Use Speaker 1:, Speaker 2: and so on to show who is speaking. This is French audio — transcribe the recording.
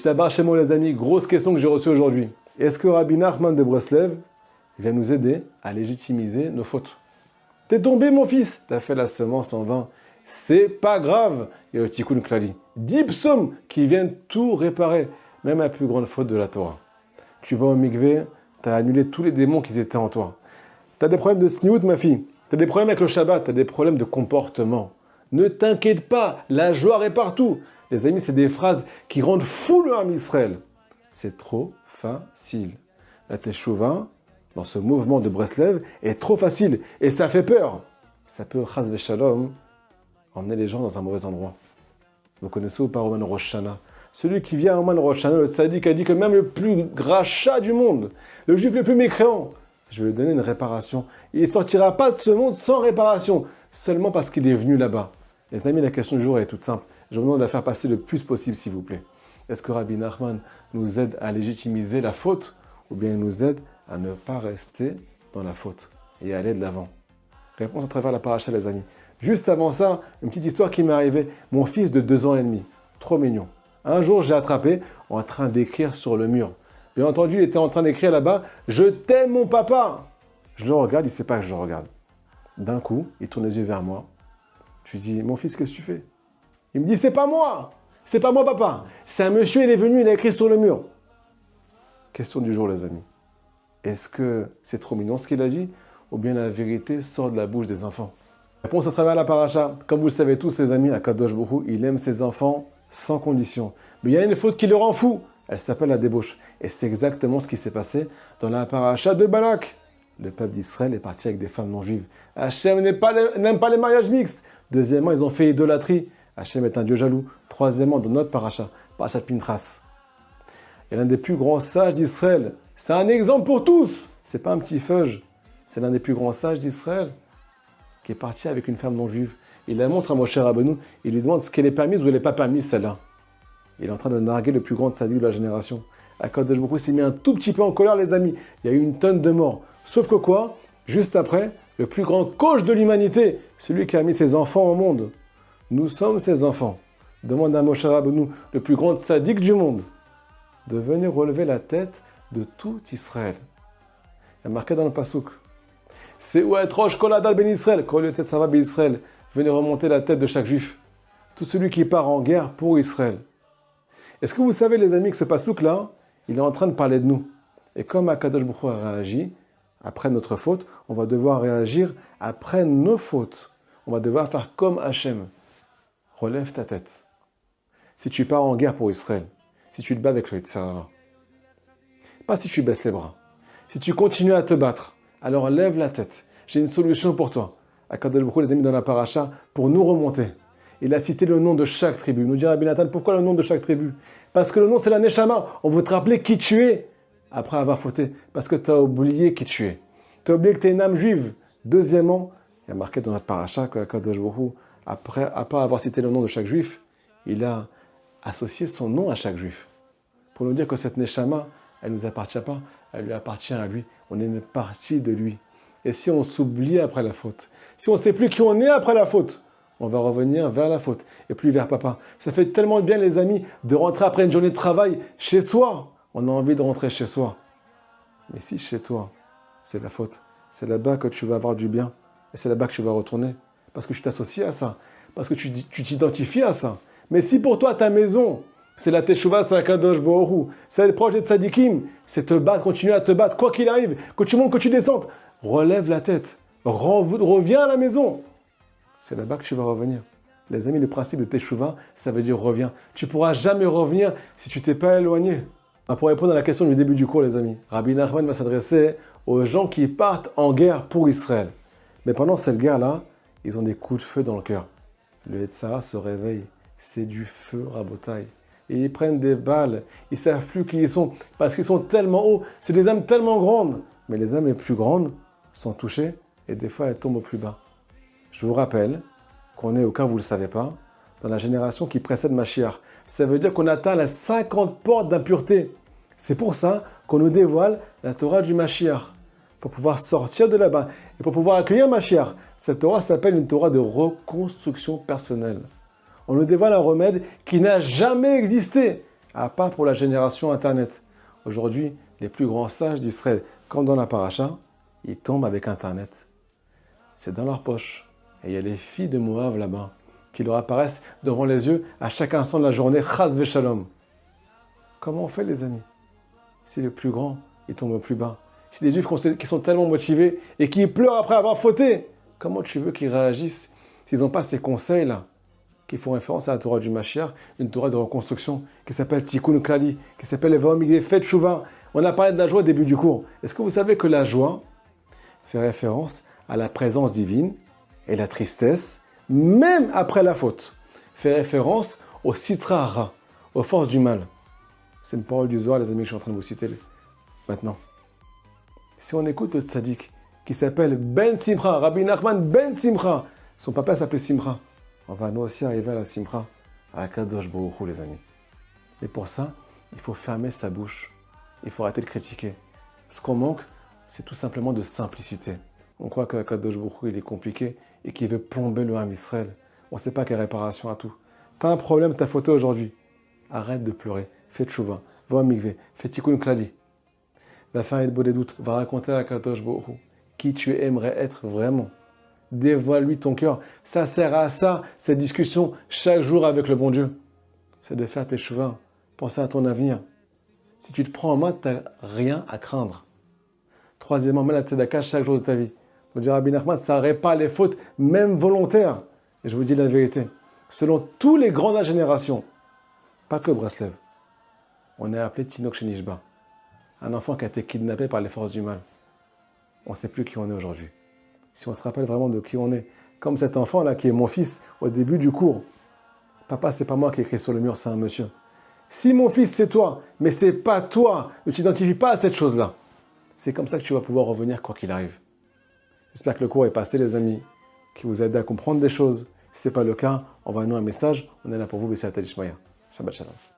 Speaker 1: Ishtabar chez moi les amis, grosse question que j'ai reçue aujourd'hui. Est-ce que Rabbi Nachman de Breslev vient nous aider à légitimiser nos fautes? T'es tombé mon fils, t'as fait la semence en vain. C'est pas grave, il y a le Tikkun Klali. 10 psaumes qui viennent tout réparer, même la plus grande faute de la Torah. Tu vas au mikvé, t'as annulé tous les démons qui étaient en toi. T'as des problèmes de sniout ma fille, t'as des problèmes avec le Shabbat, t'as des problèmes de comportement. Ne t'inquiète pas, la joie est partout. Les amis, c'est des phrases qui rendent fou le Ham Israël. C'est trop facile. La Teshuvah, dans ce mouvement de Breslev, est trop facile et ça fait peur. Ça peut, chas v'shalom, emmener les gens dans un mauvais endroit. Vous connaissez ou pas Roman Rosh Hashanah? Celui qui vient à Roman Rosh Hashanah, le sadique a dit que même le plus rachat du monde, le juif le plus mécréant, je vais lui donner une réparation. Il ne sortira pas de ce monde sans réparation, seulement parce qu'il est venu là-bas. Les amis, la question du jour elle est toute simple. Je vous demande de la faire passer le plus possible, s'il vous plaît. Est-ce que Rabbi Nachman nous aide à légitimiser la faute ou bien il nous aide à ne pas rester dans la faute et à aller de l'avant? Réponse à travers la paracha, les amis. Juste avant ça, une petite histoire qui m'est arrivée. Mon fils de 2 ans et demi, trop mignon. Un jour, je l'ai attrapé en train d'écrire sur le mur. Bien entendu, il était en train d'écrire là-bas « Je t'aime mon papa !» Je le regarde, il ne sait pas que je le regarde. D'un coup, il tourne les yeux vers moi. Je lui dis « Mon fils, qu'est-ce que tu fais ?» Il me dit « C'est pas moi ! C'est pas moi, papa ! C'est un monsieur, il est venu, il a écrit sur le mur. » Question du jour, les amis. Est-ce que c'est trop mignon ce qu'il a dit ou bien la vérité sort de la bouche des enfants? Réponse à travers la paracha. Comme vous le savez tous, les amis, Akadosh Baruch Hu, il aime ses enfants sans condition. Mais il y a une faute qui le rend fou. Elle s'appelle la débauche. Et c'est exactement ce qui s'est passé dans la paracha de Balak. Le peuple d'Israël est parti avec des femmes non juives. Hachem n'aime pas les mariages mixtes. Deuxièmement, ils ont fait idolâtrie. Hachem est un Dieu jaloux. Troisièmement, dans notre paracha, paracha Pintras. Et l'un des plus grands sages d'Israël. C'est un exemple pour tous. C'est pas un petit feuge. C'est l'un des plus grands sages d'Israël qui est parti avec une femme non juive. Il la montre à Moshe Rabbeinu. Il lui demande ce qu'elle est permise ou elle n'est pas permise, celle-là. Il est en train de narguer le plus grand tzaddik de la génération. Akadosh Baruch Hu s'est mis un tout petit peu en colère, les amis. Il y a eu une tonne de morts. Sauf que quoi? Juste après, le plus grand coach de l'humanité, celui qui a mis ses enfants au monde. Nous sommes ses enfants. Demande à Moshe Rabbeinu, le plus grand tzaddik du monde, de venir relever la tête de tout Israël. Il y a marqué dans le Passouk. C'est où être Rosh Koladal Ben Israël, Kol Sava Ben Israël. Venez remonter la tête de chaque juif. Tout celui qui part en guerre pour Israël. Est-ce que vous savez, les amis, que ce Passouk-là, il est en train de parler de nous. Et comme Akadosh Baruch Hu a réagi après notre faute, on va devoir réagir après nos fautes. On va devoir faire comme Hachem. Relève ta tête. Si tu pars en guerre pour Israël, si tu te bats avec le Yitzhara, pas si tu baisses les bras. Si tu continues à te battre, alors lève la tête. J'ai une solution pour toi. Akadosh Baruch Hu, les amis, dans la paracha, pour nous remonter. Il a cité le nom de chaque tribu. Nous dit Rabbi Nathan, pourquoi le nom de chaque tribu? Parce que le nom, c'est la Neshama. On veut te rappeler qui tu es après avoir fauté. Parce que tu as oublié qui tu es. Tu as oublié que tu es une âme juive. Deuxièmement, il y a marqué dans notre paracha que Akadosh Baruch Hu, après avoir cité le nom de chaque juif, il a associé son nom à chaque juif. Pour nous dire que cette Neshama, elle ne nous appartient pas, elle lui appartient à lui. On est une partie de lui. Et si on s'oublie après la faute, si on ne sait plus qui on est après la faute, on va revenir vers la faute et plus vers papa. Ça fait tellement bien, les amis, de rentrer après une journée de travail chez soi. On a envie de rentrer chez soi. Mais si chez toi, c'est la faute, c'est là-bas que tu vas avoir du bien. Et c'est là-bas que tu vas retourner. Parce que tu t'associes à ça. Parce que tu t'identifies à ça. Mais si pour toi, ta maison, c'est la Teshuvah, c'est la Kadosh Baruch Hu, c'est le projet de Tzadikim, c'est te battre, continuer à te battre, quoi qu'il arrive, que tu montes, que tu descendes, relève la tête. Reviens à la maison. C'est là-bas que tu vas revenir. Les amis, le principe de Teshuvah, ça veut dire reviens. Tu ne pourras jamais revenir si tu ne t'es pas éloigné. Pour répondre à la question du début du cours, les amis, Rabbi Nachman va s'adresser aux gens qui partent en guerre pour Israël. Mais pendant cette guerre-là, ils ont des coups de feu dans le cœur. Le Yetzirah se réveille. C'est du feu, Rabotai. Et ils prennent des balles. Ils ne savent plus qui ils sont parce qu'ils sont tellement hauts. C'est des âmes tellement grandes. Mais les âmes les plus grandes sont touchées et des fois elles tombent au plus bas. Je vous rappelle qu'on est, au cas où vous ne le savez pas, dans la génération qui précède Mashiach. Ça veut dire qu'on atteint les 50 portes d'impureté. C'est pour ça qu'on nous dévoile la Torah du Mashiach. Pour pouvoir sortir de là-bas et pour pouvoir accueillir Mashiach. Cette Torah s'appelle une Torah de reconstruction personnelle. On nous dévoile un remède qui n'a jamais existé. à part pour la génération Internet. Aujourd'hui, les plus grands sages d'Israël, comme dans la paracha, ils tombent avec Internet. C'est dans leur poche. Et il y a les filles de Moab là-bas, qui leur apparaissent devant les yeux à chaque instant de la journée. Chas v'shalom. Comment on fait, les amis? Si le plus grand, il tombe au plus bas. Si des juifs qui sont tellement motivés et qui pleurent après avoir fauté, comment tu veux qu'ils réagissent s'ils n'ont pas ces conseils-là, qui font référence à la Torah du Mashiach, une Torah de reconstruction qui s'appelle Tikkun Klali, qui s'appelle Evaom Migdé, Faites Chouva. On a parlé de la joie au début du cours. Est-ce que vous savez que la joie fait référence à la présence divine et la tristesse, même après la faute, fait référence au Sitra Hara, aux forces du mal. C'est une parole du Zohar, les amis, que je suis en train de vous citer maintenant. Si on écoute le tzaddik qui s'appelle Ben Simcha, Rabbi Nachman Ben Simcha, son papa s'appelait Simcha, on va nous aussi arriver à la Simcha, à Kadosh Baruch Hu, les amis. Et pour ça, il faut fermer sa bouche, il faut arrêter de critiquer. Ce qu'on manque, c'est tout simplement de simplicité. On croit que Kadosh Baruch Hu, il est compliqué et qu'il veut plomber le Ham Israël. On ne sait pas quelle réparation à tout. Tu as un problème, tu as fauté aujourd'hui. Arrête de pleurer, fais tchouva, va au mikvé, fais tikkun klali. Va faire une des doutes, va raconter à Kadosh Baruch Hu qui tu aimerais être vraiment. Dévoile-lui ton cœur. Ça sert à ça, cette discussion, chaque jour avec le bon Dieu. C'est de faire tes tchouva, penser à ton avenir. Si tu te prends en main, tu n'as rien à craindre. Troisièmement, mets la tzedaka chaque jour de ta vie. Je dire Rabbi Nachman, ça répare les fautes, même volontaires. Et je vous dis la vérité. Selon tous les grands de la génération, pas que Breslev, on est appelé Tinok Shenishba. Un enfant qui a été kidnappé par les forces du mal. On ne sait plus qui on est aujourd'hui. Si on se rappelle vraiment de qui on est, comme cet enfant-là qui est mon fils au début du cours. Papa, c'est pas moi qui ai écrit sur le mur, c'est un monsieur. Si mon fils, c'est toi, mais c'est pas toi, ne t'identifies pas à cette chose-là. C'est comme ça que tu vas pouvoir revenir quoi qu'il arrive. J'espère que le cours est passé, les amis, qui vous aide à comprendre des choses. Si ce n'est pas le cas, envoyez-nous un message. On est là pour vous, Bessat Talishmaya. Shabbat Shalom.